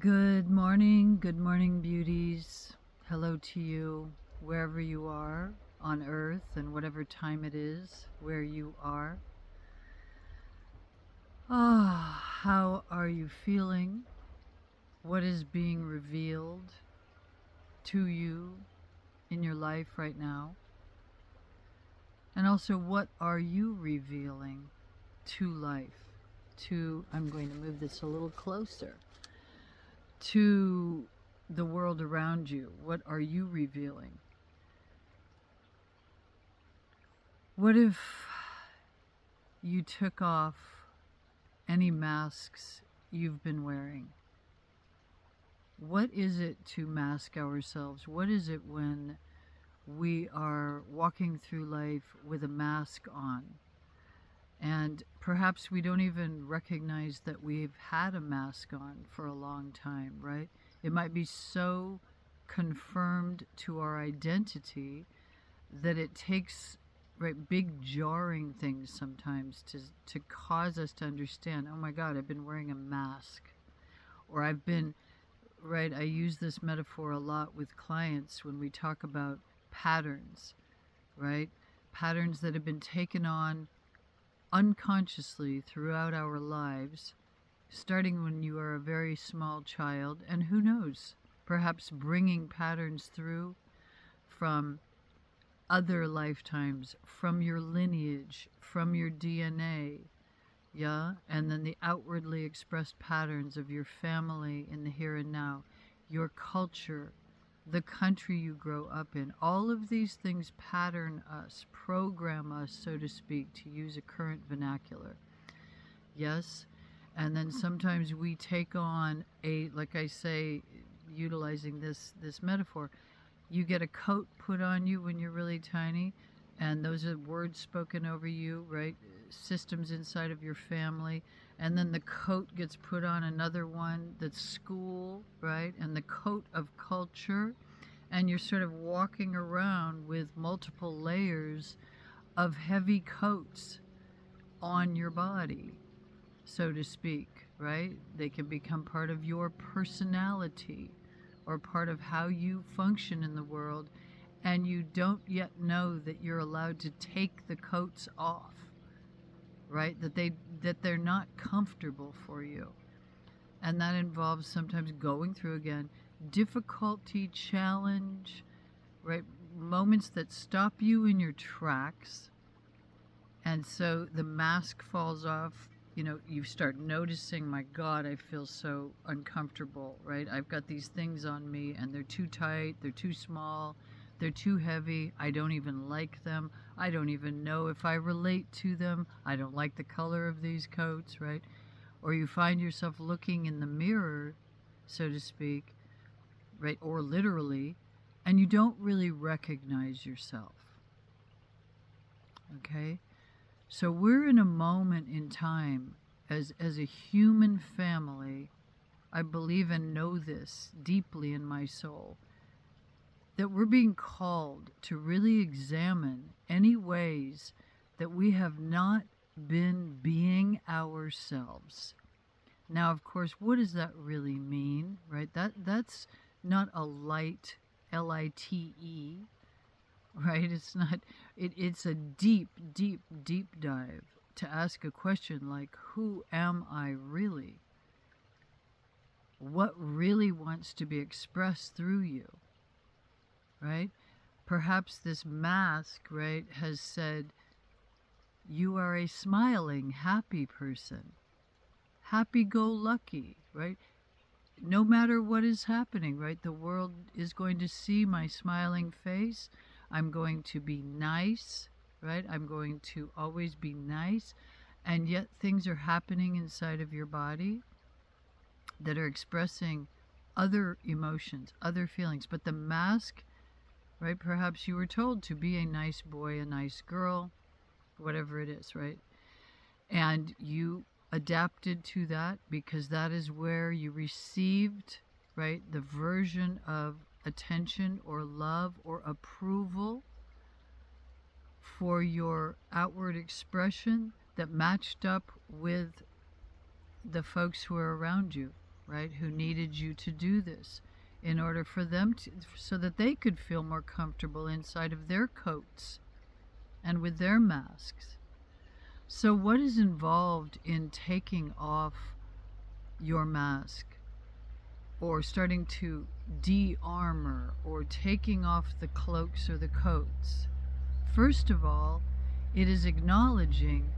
Good morning, beauties. Hello to you, wherever you are on earth and whatever time it is where you are. How are you feeling? What is being revealed to you in your life right now? And also, what are you revealing to life? I'm going to move this a little closer, to the world around you. What are you revealing? What if you took off any masks you've been wearing? What is it to mask ourselves? What is it when we are walking through life with a mask on? And perhaps we don't even recognize that we've had a mask on for a long time, right? It might be so confirmed to our identity that it takes big jarring things sometimes to cause us to understand, oh my God, I've been wearing a mask. Or I've been, I use this metaphor a lot with clients when we talk about patterns, right? Patterns that have been taken on unconsciously throughout our lives, starting when you are a very small child, and who knows, perhaps bringing patterns through from other lifetimes, from your lineage, from your DNA, yeah? And then the outwardly expressed patterns of your family in the here and now, your culture, the country you grow up in. All of these things pattern us, program us, so to speak, to use a current vernacular. Yes? And then sometimes we take on like I say, utilizing this metaphor, you get a coat put on you when you're really tiny, and those are words spoken over you, right? Systems inside of your family. And then the coat gets put on another one that's school, right? And the coat of culture. And you're sort of walking around with multiple layers of heavy coats on your body, so to speak, right? They can become part of your personality or part of how you function in the world, and you don't yet know that you're allowed to take the coats off, right? That they're not comfortable for you. And that involves sometimes going through again difficulty, challenge, right? Moments that stop you in your tracks. And so the mask falls off. You start noticing, my God, I feel so uncomfortable, right? I've got these things on me and they're too tight, they're too small, they're too heavy. I don't even like them. I don't even know if I relate to them. I don't like the color of these coats, right? Or you find yourself looking in the mirror, so to speak, right? Or literally, and you don't really recognize yourself. Okay? So we're in a moment in time as a human family. I believe and know this deeply in my soul, that we're being called to really examine any ways that we have not been being ourselves. Now, of course, what does that really mean, right? That's not a light, L-I-T-E, right? It's not, it's a deep, deep, deep dive to ask a question like, who am I really? What really wants to be expressed through you, right? Perhaps this mask, right, has said, you are a smiling, happy person, happy-go-lucky, right? No matter what is happening, right? The world is going to see my smiling face. I'm going to be nice, right? I'm going to always be nice. And yet things are happening inside of your body that are expressing other emotions, other feelings. But the mask, right? Perhaps you were told to be a nice boy, a nice girl, whatever it is, right? And you adapted to that because that is where you received, right, the version of attention or love or approval for your outward expression that matched up with the folks who are around you, right, who needed you to do this in order for them to, so that they could feel more comfortable inside of their coats and with their masks. So what is involved in taking off your mask or starting to de-armor or taking off the cloaks or the coats? First of all, it is acknowledging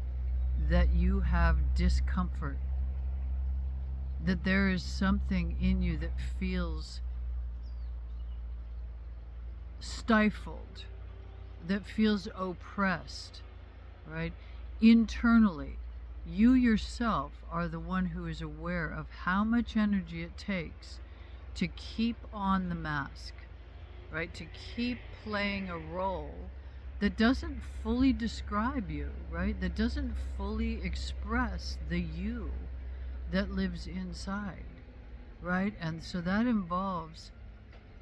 that you have discomfort, that there is something in you that feels stifled, that feels oppressed, right? Internally, you yourself are the one who is aware of how much energy it takes to keep on the mask, right? To keep playing a role that doesn't fully describe you, right? That doesn't fully express the you that lives inside, right? And so that involves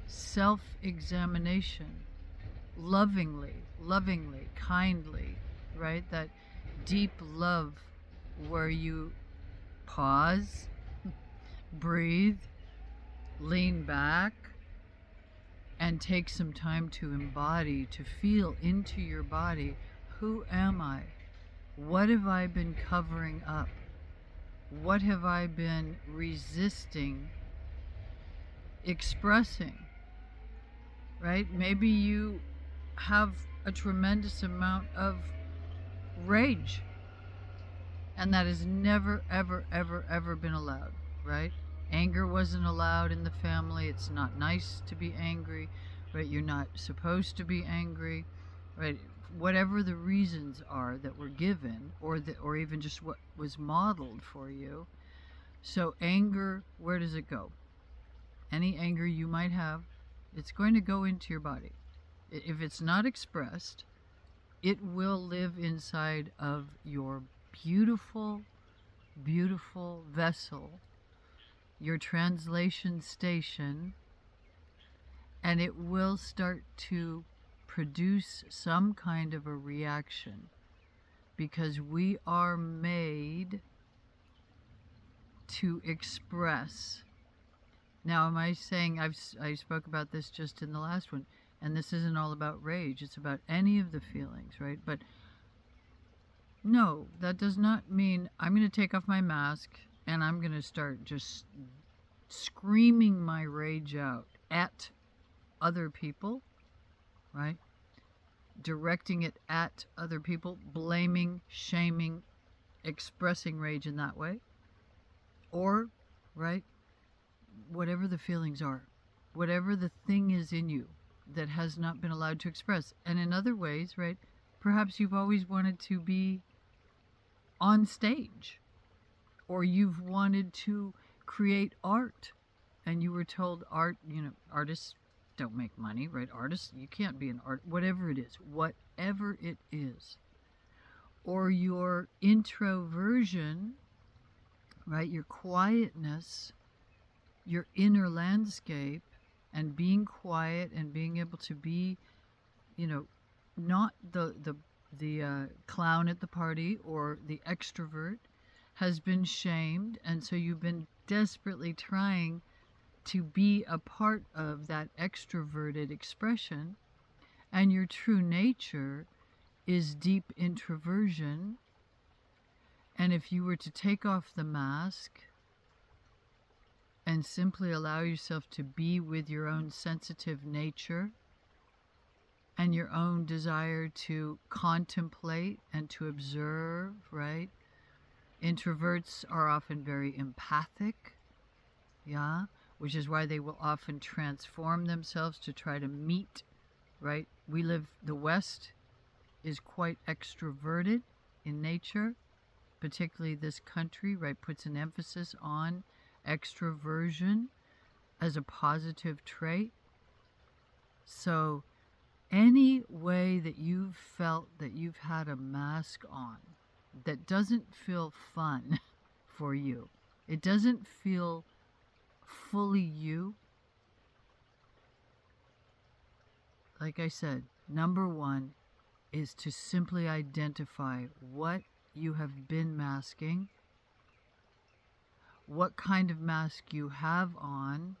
self-examination, lovingly, kindly, right? That deep love where you pause, breathe, lean back, and take some time to embody, to feel into your body. Who am I? What have I been covering up? What have I been resisting expressing, right? Maybe you have a tremendous amount of rage, and that has never, ever, ever, ever been allowed, right? Anger wasn't allowed in the family. It's not nice to be angry, right? You're not supposed to be angry, right? Whatever the reasons are that were given, or even just what was modeled for you. So anger, where does it go? Any anger you might have, it's going to go into your body. If it's not expressed, it will live inside of your beautiful, beautiful vessel, your translation station, and it will start to produce some kind of a reaction, because we are made to express. Now, am I saying, I spoke about this just in the last one, and this isn't all about rage, it's about any of the feelings, right? But no, that does not mean I'm going to take off my mask and I'm going to start just screaming my rage out at other people, right? Directing it at other people, blaming, shaming, expressing rage in that way. Or, right, whatever the feelings are, whatever the thing is in you that has not been allowed to express. And in other ways, right, perhaps you've always wanted to be on stage, or you've wanted to create art, and you were told art, artists don't make money, right? Artists, you can't be an art, whatever it is. Or your introversion, right? Your quietness, your inner landscape, and being quiet and being able to be, not the clown at the party or the extrovert, has been shamed, and so you've been desperately trying to be a part of that extroverted expression, and your true nature is deep introversion. And if you were to take off the mask and simply allow yourself to be with your own sensitive nature and your own desire to contemplate and to observe, right? Introverts are often very empathic, yeah, which is why they will often transform themselves to try to meet, right? The West is quite extroverted in nature, particularly this country, right, puts an emphasis on extroversion as a positive trait. So any way that you've felt that you've had a mask on that doesn't feel fun for you, it doesn't feel fully you, like I said, number one is to simply identify what you have been masking, what kind of mask you have on.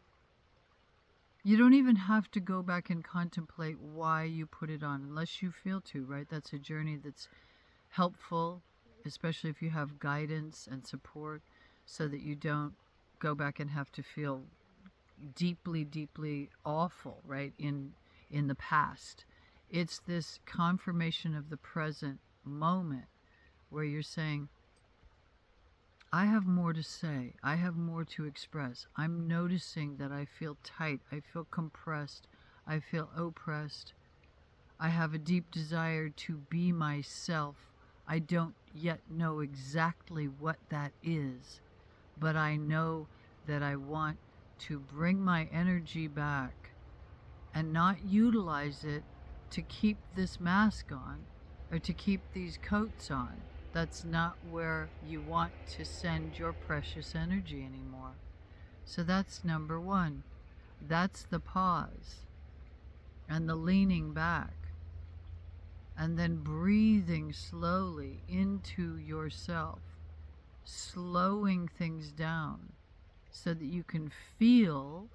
You don't even have to go back and contemplate why you put it on unless you feel to, right? That's a journey that's helpful, especially if you have guidance and support, so that you don't go back and have to feel deeply, deeply awful, right, in the past. It's this confirmation of the present moment where you're saying, I have more to say. I have more to express. I'm noticing that I feel tight. I feel compressed. I feel oppressed. I have a deep desire to be myself. I don't yet know exactly what that is, but I know that I want to bring my energy back and not utilize it to keep this mask on or to keep these coats on. That's not where you want to send your precious energy anymore. So that's number one. That's the pause and the leaning back, and then breathing slowly into yourself, slowing things down so that you can feel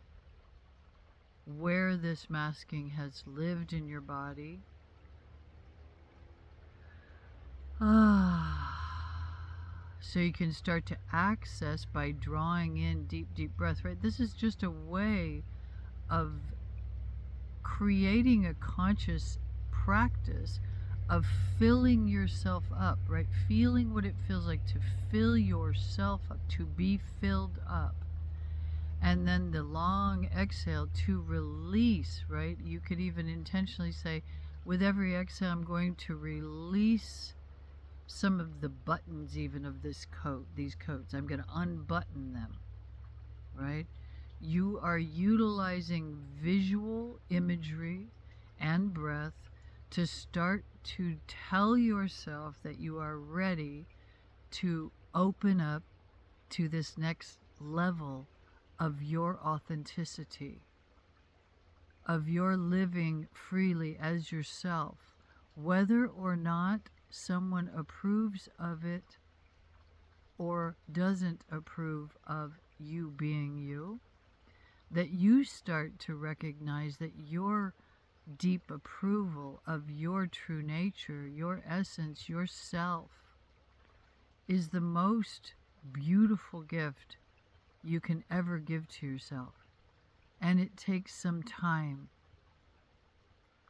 where this masking has lived in your body. So you can start to access by drawing in deep, deep breath, right? This is just a way of creating a conscious practice of filling yourself up, right? Feeling what it feels like to fill yourself up, to be filled up. And then the long exhale to release, right? You could even intentionally say, with every exhale, I'm going to release some of the buttons even of this coat, these coats. I'm going to unbutton them, right? You are utilizing visual imagery and breath to start to tell yourself that you are ready to open up to this next level of your authenticity, of your living freely as yourself, whether or not someone approves of it or doesn't approve of you being you, that you start to recognize that your deep approval of your true nature, your essence, yourself, is the most beautiful gift you can ever give to yourself. And it takes some time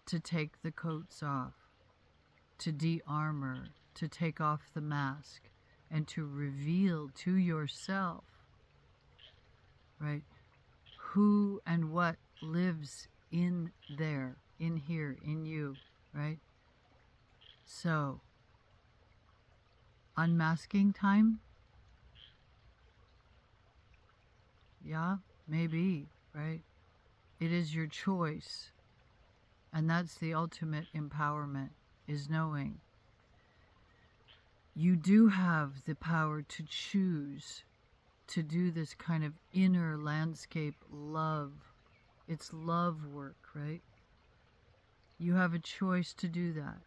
to take the coats off, to de-armor, to take off the mask, and to reveal to yourself, right, who and what lives in there, in here, in you, right? So, unmasking time? Yeah, maybe, right? It is your choice. And that's the ultimate empowerment, is knowing you do have the power to choose to do this kind of inner landscape love. It's love work, right? You have a choice to do that.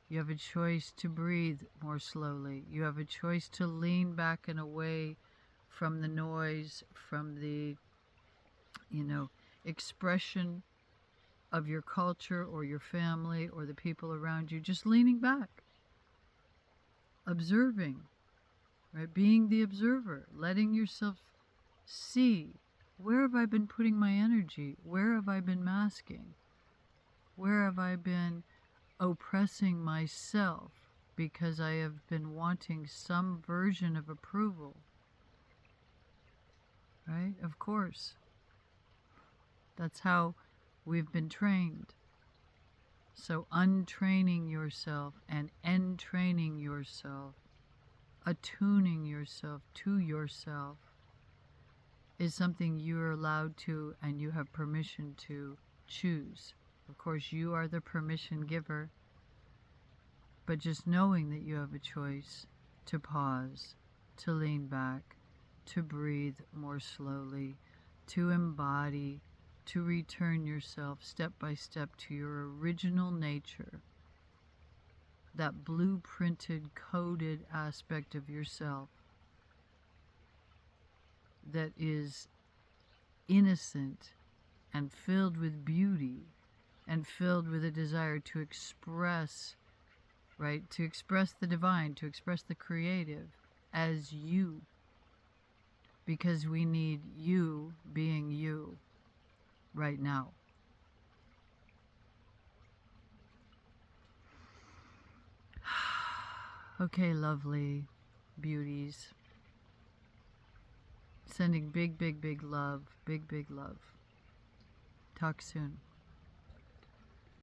You have a choice to breathe more slowly. You have a choice to lean back and away from the noise, from the, expression of your culture or your family or the people around you. Just leaning back, observing, right? Being the observer, letting yourself see, where have I been putting my energy? Where have I been masking? Where have I been oppressing myself because I have been wanting some version of approval? Right? Of course. That's how we've been trained. So untraining yourself and entraining yourself, attuning yourself to yourself, is something you are allowed to and you have permission to choose. Of course, you are the permission giver, but just knowing that you have a choice to pause, to lean back, to breathe more slowly, to embody, to return yourself step by step to your original nature, that blueprinted, coded aspect of yourself. that is innocent and filled with beauty and filled with a desire to express, right? To express the divine, to express the creative as you. Because we need you being you right now. Okay, lovely beauties. Sending big, big, big love. Big, big love. Talk soon.